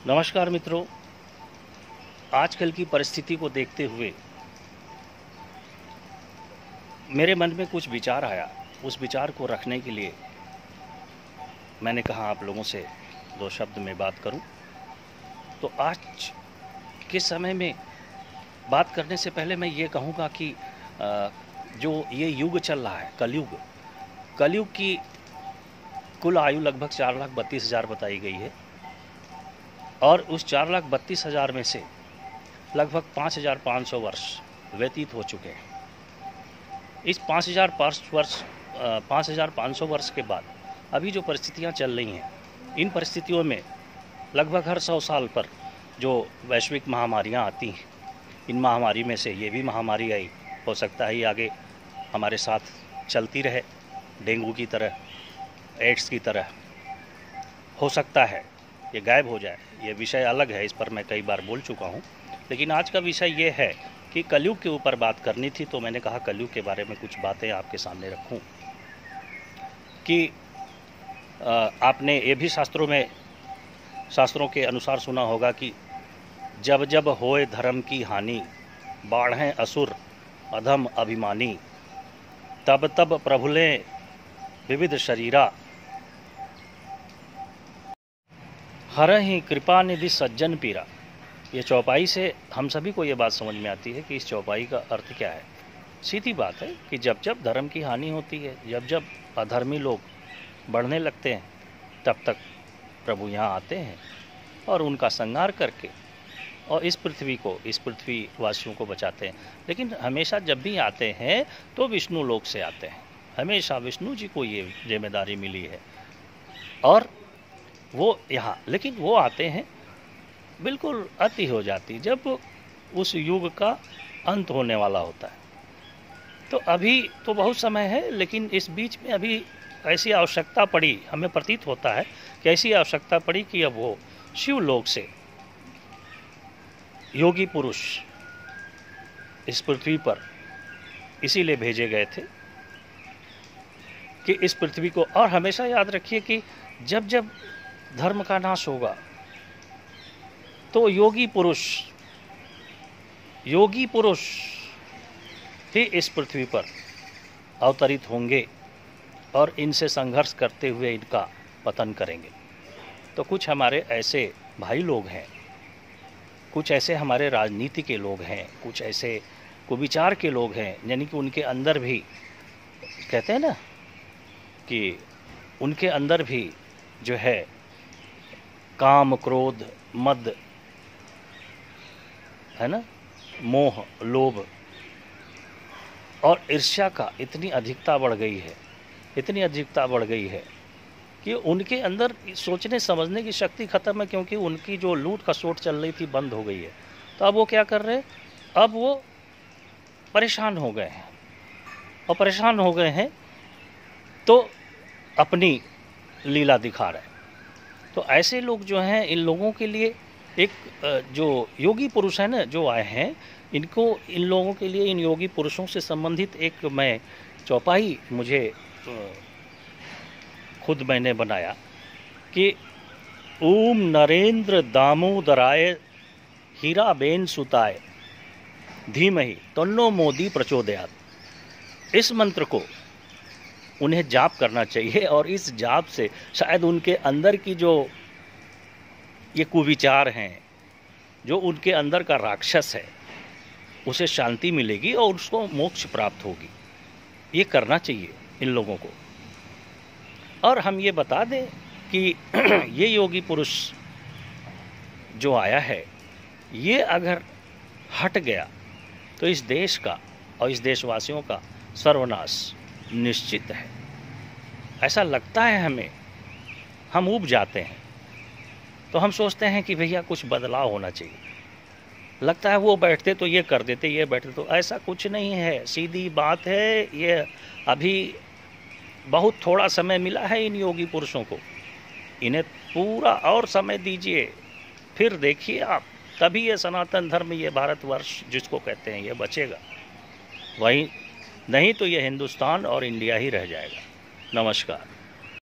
नमस्कार मित्रों, आजकल की परिस्थिति को देखते हुए मेरे मन में कुछ विचार आया। उस विचार को रखने के लिए मैंने कहा आप लोगों से दो शब्द में बात करूं। तो आज के समय में बात करने से पहले मैं ये कहूँगा कि जो ये युग चल रहा है, कलयुग की कुल आयु लगभग 4,32,000 बताई गई है और उस 4,32,000 में से लगभग 5,500 वर्ष व्यतीत हो चुके हैं। इस 5,500 वर्ष के बाद अभी जो परिस्थितियां चल रही हैं, इन परिस्थितियों में लगभग हर 100 साल पर जो वैश्विक महामारियां आती हैं, इन महामारी में से ये भी महामारी आई, हो सकता है ये आगे हमारे साथ चलती रहे, डेंगू की तरह, एड्स की तरह। हो सकता है ये गायब हो जाए, ये विषय अलग है, इस पर मैं कई बार बोल चुका हूँ। लेकिन आज का विषय ये है कि कलयुग के ऊपर बात करनी थी, तो मैंने कहा कलयुग के बारे में कुछ बातें आपके सामने रखूं। कि आपने ये भी शास्त्रों के अनुसार सुना होगा कि जब जब होए धर्म की हानि, बाढ़ें असुर अधम अभिमानी, तब तब प्रभुलें विविध शरीरा, हरहि कृपा निधि सज्जन पीरा। ये चौपाई से हम सभी को ये बात समझ में आती है कि इस चौपाई का अर्थ क्या है। सीधी बात है कि जब जब धर्म की हानि होती है, जब जब अधर्मी लोग बढ़ने लगते हैं, तब तक प्रभु यहाँ आते हैं और उनका संहार करके और इस पृथ्वी वासियों को बचाते हैं। लेकिन हमेशा जब भी आते हैं तो विष्णु लोक से आते हैं, हमेशा विष्णु जी को ये जिम्मेदारी मिली है और वो यहाँ, लेकिन वो आते हैं बिल्कुल अति हो जाती जब उस युग का अंत होने वाला होता है। तो अभी तो बहुत समय है, लेकिन इस बीच में अभी ऐसी आवश्यकता पड़ी, हमें प्रतीत होता है कि ऐसी आवश्यकता पड़ी कि अब वो शिवलोक से योगी पुरुष इस पृथ्वी पर इसीलिए भेजे गए थे कि इस पृथ्वी को, और हमेशा याद रखिए कि जब जब धर्म का नाश होगा तो योगी पुरुष ही इस पृथ्वी पर अवतरित होंगे और इनसे संघर्ष करते हुए इनका पतन करेंगे। तो कुछ हमारे ऐसे भाई लोग हैं, कुछ ऐसे हमारे राजनीति के लोग हैं, कुछ ऐसे कुविचार के लोग हैं, यानी कि उनके अंदर भी, कहते हैं ना कि उनके अंदर भी जो है काम, क्रोध, मद, है ना, मोह, लोभ और ईर्ष्या का इतनी अधिकता बढ़ गई है कि उनके अंदर सोचने समझने की शक्ति खत्म है, क्योंकि उनकी जो लूट खसोट चल रही थी बंद हो गई है। तो अब वो क्या कर रहे हैं, अब वो परेशान हो गए हैं, और परेशान हो गए हैं तो अपनी लीला दिखा रहे हैं। तो ऐसे लोग जो हैं, इन लोगों के लिए एक जो योगी पुरुष है ना, जो आए हैं, इन लोगों के लिए, इन योगी पुरुषों से संबंधित एक मैं चौपाई खुद मैंने बनाया कि ओम नरेंद्र दामोदराय हीराबेन सुताय धीमहि तन्नो मोदी प्रचोदयात्। इस मंत्र को उन्हें जाप करना चाहिए और इस जाप से शायद उनके अंदर की जो ये कुविचार हैं, जो उनके अंदर का राक्षस है, उसे शांति मिलेगी और उसको मोक्ष प्राप्त होगी। ये करना चाहिए इन लोगों को। और हम ये बता दें कि ये योगी पुरुष जो आया है, ये अगर हट गया तो इस देश का और इस देशवासियों का सर्वनाश निश्चित है। ऐसा लगता है हमें, हम ऊब जाते हैं, तो हम सोचते हैं कि भैया कुछ बदलाव होना चाहिए। लगता है वो बैठते तो ये कर देते, ये बैठते तो, ऐसा कुछ नहीं है। सीधी बात है, ये अभी बहुत थोड़ा समय मिला है इन योगी पुरुषों को, इन्हें पूरा और समय दीजिए, फिर देखिए आप, तभी ये सनातन धर्म, ये भारतवर्ष जिसको कहते हैं, ये बचेगा। वही नहीं तो ये हिंदुस्तान और इंडिया ही रह जाएगा। नमस्कार।